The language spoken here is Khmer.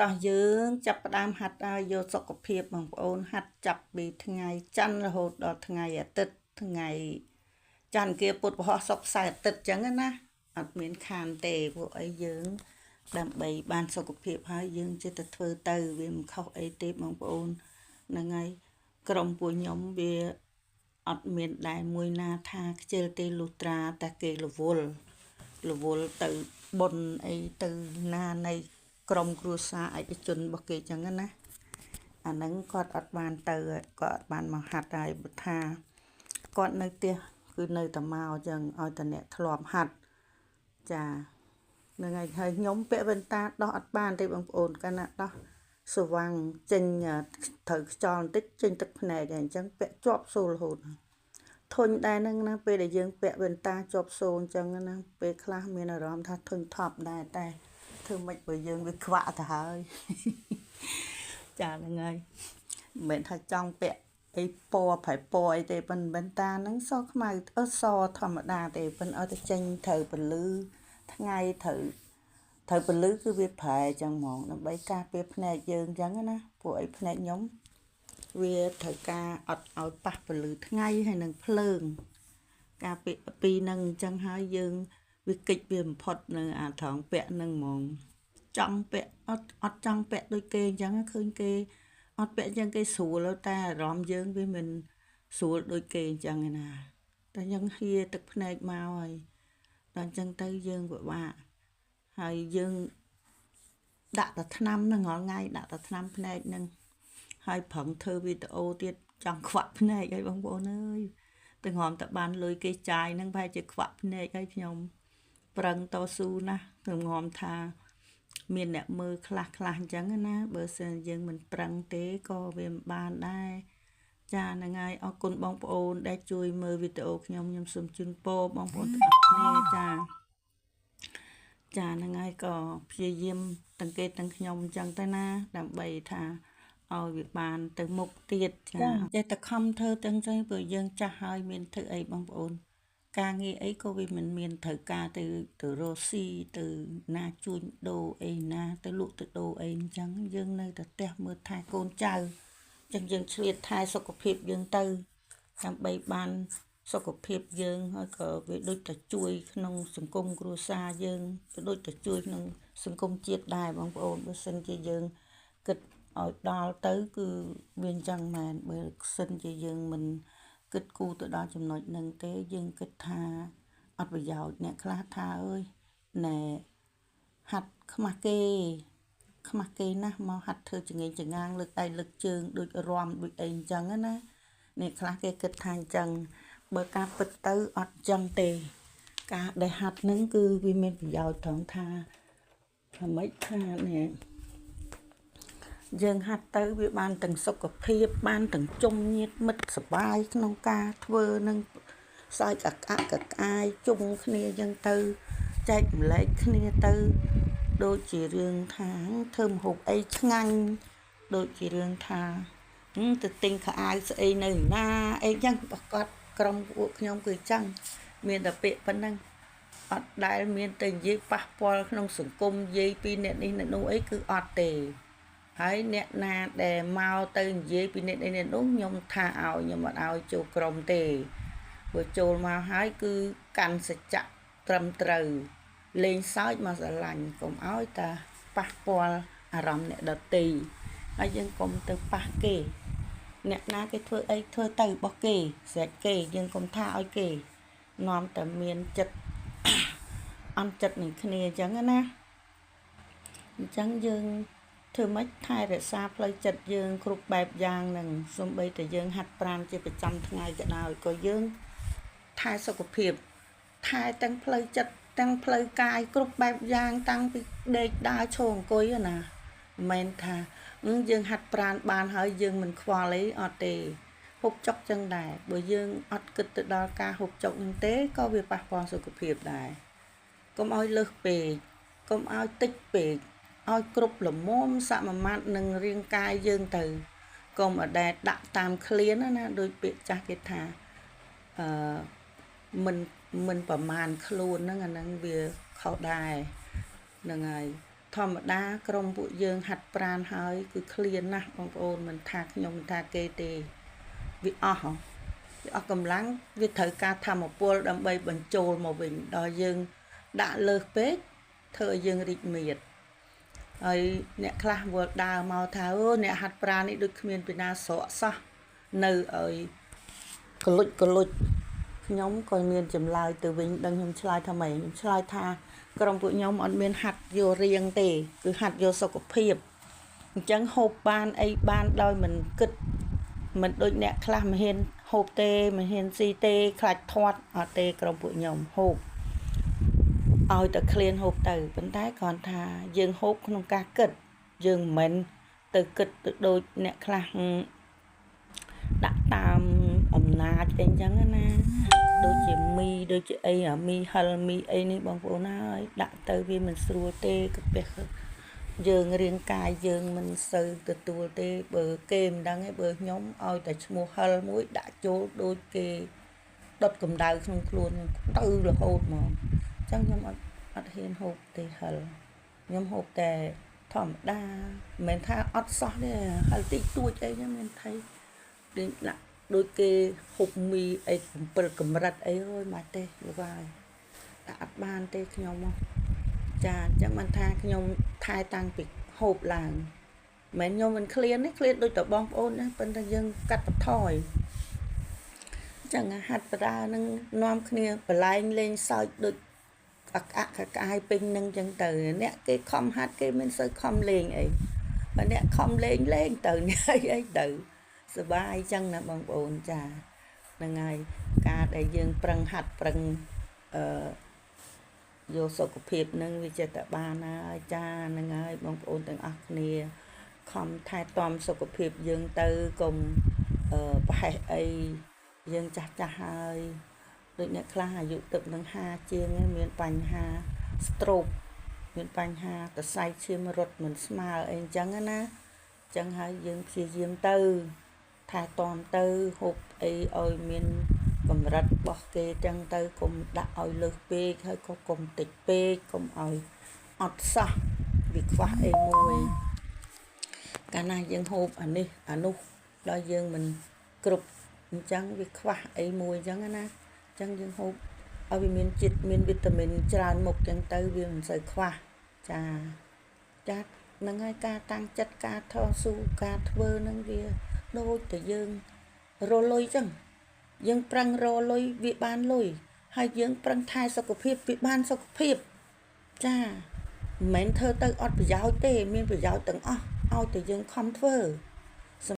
តោះយើងចាប់ផ្ដើមហាត់យកសុខភាពបងប្អូនហាត់ចាប់ពីថ្ងៃច័ន្ទរហូតដល់ថ្ងៃអាទិត្យថ្ងៃច័ន្ទគៀពុទ្ធពហុសុក្រសៅរ៍អាទិត្យចឹងណាអត់មានខានទេពួកអីយើងដើម្បីបានសុខភាពហើយយើងចេះតែធ្វើទៅវាមិនខុសអីទេបងប្អូនហ្នឹងហើយក្រុមពួកខ្ញុំវាអត់មានដែរមួយណាថាខ្ជិលទេលុះត្រាតែគេរវល់ទៅបុណ្យអីទៅណានៃក្រុមគ្រួសារឯកជនរបស់គេចឹងណាអាហ្នឹងគាត់អត់បានទៅគាត់អត់បានមកហាត់ហើយបើថាគាត់នៅផ្ទះគឺនៅតែមកចឹងឲ្យតែអ្នកធ្លាប់ហាត់ចាហ្នឹងហើយខ្ញុំពាក់វ៉ែនតាដោះអត់បានទេបងប្អូនកាលណាដោះស្វាំងចេញត្រូវខ្យល់បន្តិចចេញទឹកភ្នែកហើយអញ្ចឹងពាក់ជាប់សូលរហូតធុញដែរហ្នឹងណាពេលដែលយើងពាក់វ៉ែនតាជាប់សូលអញ្ចឹងណាពេលខ្លះមានអារម្មណ៍ថាធុញថប់ដែរតែធ្វើម៉េចបើយើងវាខ្វាក់ទៅហើយចាហ្នឹងហើយមិនមែនថាចង់ពាក់អីពណ៌ប្រៃពណ៌អីទេប៉ុន្តែវ៉ែនតាហ្នឹងសខ្មៅសធម្មតាទេប៉ុន្តែឲ្យតែចេញត្រូវពលឺថ្ងៃត្រូវពលឺគឺវាប្រែចឹងហ្មងដើម្បីការពារភ្នែកយើងចឹងណាពួកអីភ្នែកខ្ញុំវាត្រូវការអត់ឲ្យប៉ះពលឺថ្ងៃហើយនឹងភ្លើងការពីនឹងអញ្ចឹងហើយយើងវាកិច្ចវាបំផុតនៅអាត្រង់ពាក់នឹងហ្មងចង់ពាក់អត់ចង់ពាក់ដូចគេអញ្ចឹងឃើញគេអត់ពាក់អញ្ចឹងគេស្រួលតែអារម្មណ៍យើងវាមិនស្រួលដូចគេអញ្ចឹងណាតែយើងហៀទឹកភ្នែកមកហើយដល់អញ្ចឹងទៅយើងពិបាកហើយយើងដាក់តែថ្នាំហ្នឹងរាល់ថ្ងៃដាក់តែថ្នាំភ្នែកហ្នឹងហើយប្រឹងធ្វើវីដេអូទៀតចង់ខ្វាក់ភ្នែកហើយបងប្អូនអើយទាំងហមតែបានលុយគេចាយហ្នឹងប្រហែលជាខ្វាក់ភ្នែកហើយខ្ញុំប្រឹងតស៊ូណាស់ទាំងហមថាមានអ្នកមើលខ្លះអញ្ចឹងណាបើសិនយើងមិនប្រឹងទេក៏វាមិនបានដែរចាហ្នឹងហើយអរគុណបងប្អូនដែលជួយមើលវីដេអូខ្ញុំសូមជូនពរបងប្អូនទាំងអស់គ្នាចាហ្នឹងហើយក៏ព្យាយាមទាំងគេទាំងខ្ញុំអញ្ចឹងទៅណាដើម្បីថាឲ្យវាបានទៅមុខទៀតចាចេះតែខំធ្វើទាំងចឹងព្រោះយើងចាស់ហើយមានធ្វើអីបងប្អូនការងារអីក៏វាមិនមានត្រូវការទៅរកស៊ីទៅណាជួញដូរអីណាទៅលក់ទៅដូរអីអញ្ចឹងយើងនៅតែផ្ទះមើលថែកូនចៅអញ្ចឹងយើងឆ្លៀតថែសុខភាពយើងទៅដើម្បីបានសុខភាពយើងហើយក៏វាដូចតែជួយក្នុងសង្គមគ្រួសារយើងក៏ដូចតែជួយក្នុងសង្គមជាតិដែរបងប្អូនបើសិនជាយើងគិតឲ្យដល់ទៅគឺវាអញ្ចឹងមែនបើសិនជាយើងមិនគិតគូរទៅដល់ចំណុចហ្នឹងទេយើងគិតថាអត់ប្រយោជន៍អ្នកខ្លះថាអើយណែហាត់ខ្មាស់គេណាស់មកហាត់ធ្វើចងេងចងាងលើកដៃលើកជើងដូចរាំដូចអីអញ្ចឹងណាអ្នកខ្លះគេគិតថាអញ្ចឹងបើការពិតទៅអត់អញ្ចឹងទេការដែលហាត់ហ្នឹងគឺវាមានប្រយោជន៍ត្រង់ថាម៉េចថានេះយើងហាត់ទៅវាបានទាំងសុខភាពបានទាំងជុំញាតិមិត្តសប្បាយក្នុងការធ្វើនឹងសើចកអាយជុំគ្នាយ៉ាងទៅចែកម្លែកគ្នាទៅដូចជារឿងថាធ្វើម្ហូបអីឆ្ងាញ់ដូចជារឿងថាទៅទិញខោអាវស្អីនៅណាអីចឹងប្រកាសក្រុមពួកខ្ញុំគឺចឹងមានតែពាក្យប៉ុណ្ណឹងអត់ដែលមានតែនិយាយប៉ះពាល់ក្នុងសង្គមនិយាយពីអ្នកនេះអ្នកនោះអីគឺអត់ទេហើយអ្នកណាដែលមកទៅនិយាយពីអ្នកនេះអ្នកនោះខ្ញុំថាឲ្យខ្ញុំអត់ឲ្យចូលក្រុមទេបើចូលមកហើយគឺកាន់សច្ចៈត្រឹមត្រូវលេងសើចមកស្រឡាញ់កុំឲ្យតែប៉ះពាល់អារម្មណ៍អ្នកដទៃហើយយើងកុំទៅប៉ះគេអ្នកណាគេធ្វើអីធ្វើទៅរបស់គេស្រេចគេយើងកុំថាឲ្យគេនាំតែមានចិត្តអន់ចិត្តនឹងគ្នាអញ្ចឹងណាអញ្ចឹងយើងធ្វើម៉េចថែរក្សាផ្លូវចិត្តយើងគ្រប់បែបយ៉ាងនឹងសូម្បីតែយើងហាត់ប្រាណជាប្រចាំថ្ងៃក៏ដោយក៏យើងថែសុខភាពថែទាំងផ្លូវចិត្តទាំងផ្លូវកាយគ្រប់បែបយ៉ាងតាំងពីដេកដើរឈរអង្គុយណាមិនមែនថាយើងហាត់ប្រាណបានហើយយើងមិនខ្វល់អីអត់ទេហូបចុកចឹងដែរបើយើងអត់គិតទៅដល់ការហូបចុកហ្នឹងទេក៏វាប៉ះពាល់សុខភាពដែរកុំឲ្យលើសពេកកុំឲ្យតិចពេកឲ្យគ្រប់ល្មមសមាមាត្រនឹងរាងកាយយើងទៅកុំអដែតដាក់តាមឃ្លានណាដោយពាក្យចាស់គេថាមិនប្រមាណខ្លួនហ្នឹងអាហ្នឹងវាខុសដែរហ្នឹងហើយ ធម្មតាក្រុមពួកយើងហាត់ប្រាណហើយគឺឃ្លានណាស់បងប្អូនមិនថាខ្ញុំមិនថាគេទេវាអស់កម្លាំងវាត្រូវការធម្មពលដើម្បីបញ្ចូលមកវិញដល់យើងដាក់លើសពេកធ្វើឲ្យយើងរីកមាឌហើយអ្នកខ្លះវល់ដើរមកថាអូអ្នកហាត់ប្រាណនេះដូចគ្មានពីណាស្រកសោះនៅឲ្យកលុចខ្ញុំក៏មានចម្លើយទៅវិញដឹងខ្ញុំឆ្លើយថាម៉េចខ្ញុំឆ្លើយថាក្រុមពួកខ្ញុំអត់មានហាត់យករៀងទេគឺហាត់យកសុខភាពអញ្ចឹងហូបបានអីបានដោយមិនគិតមិនដូចអ្នកខ្លះមិនហ៊ានហូបទេមិនហ៊ានស៊ីទេខ្លាចធាត់អត់ទេក្រុមពួកខ្ញុំហូបឲ្យតែឃ្លានហូបទៅប៉ុន្តែគ្រាន់ថាយើងហូបក្នុងការគិតយើងមិនទៅគិតទៅដូចអ្នកខ្លះដាក់តាមអំណាចអីចឹងណាដូចជាមីដូចជាអីមីហិលមីអីនេះបងប្អូនហើយដាក់ទៅវាមិនស្រួលទេកាពះយើងរាងកាយយើងមិនសូវទទួលទេបើគេមិនដឹងទេបើខ្ញុំឲ្យតែឈ្មោះហិលមួយដាក់ចូលដូចគេដុតកម្ដៅក្នុងខ្លួនទៅរហូតហ្មងអញ្ចឹងខ្ញុំអត់ហ៊ានហូបទេហិលខ្ញុំហូបតែធម្មតាមិនមែនថាអត់សោះទេហិលតិចតួចអីហ្នឹងមានថៃដាក់ដូចគេហូបមីអី7កម្រិតអីអើយមិនទេលោកហើយដាក់អត់បានទេខ្ញុំមកចាអញ្ចឹងមិនថាខ្ញុំថែតាំងពីហូបឡើងមិនខ្ញុំមិនឃ្លានទេឃ្លានដូចតែបងប្អូនណាប៉ុន្តែយើងកាត់បន្ថយអញ្ចឹងហាត់បដានឹងនាំគ្នាបលែងលេងសើចដូចក្អាយពេញនឹងអញ្ចឹងទៅអ្នកគេខំហាត់គេមិនសូវខំលេងអីបើអ្នកខំលេងទៅនេះអីទៅសบายចឹងណាបងប្អូនចាហ្នឹងហើយការដែលយើងប្រឹងហាត់ប្រឹងយកសុខភាពនឹងវាចេះតែបានហើយចាហ្នឹងហើយបងប្អូនទាំងអស់គ្នាខំថែទាំសុខភាពយើងទៅកុំប្រហែសអីយើងចាស់ហើយដូចអ្នកខ្លះអាយុទឹកនឹង50ជាងមានបញ្ហា stroke មានបញ្ហាសរសៃឈាមរត់មិនស្មើអីអញ្ចឹងណាអញ្ចឹងហើយយើងព្យាយាមទៅថែទាំទៅហូបអីឲ្យមានកម្រិតរបស់គេចឹងទៅកុំដាក់ឲ្យលើសពេកហើយក៏កុំតិចពេកកុំឲ្យអត់សោះវាខ្វះអីមួយកាលណាយើងហូបអានេះអានោះដល់យើងមិនគ្រប់អញ្ចឹងវាខ្វះអីមួយអញ្ចឹងណាអញ្ចឹងយើងហូបឲ្យវាមានជាតិមានវីតាមីនច្រើនមុខអញ្ចឹងទៅវាមិនសូវខ្វះចាហ្នឹងហើយការតាំងចិត្តការថតស៊ូការធ្វើនឹងវាដូចតែយើងរលុយចឹងយើងប្រឹងរលុយវាបានលុយហើយយើងប្រឹងថែសុខភាពវាបានសុខភាពចាមិនមែនធ្វើទៅអត់ប្រយោជន៍ទេមានប្រយោជន៍ទាំងអស់ឲ្យតែយើងខំធ្វើ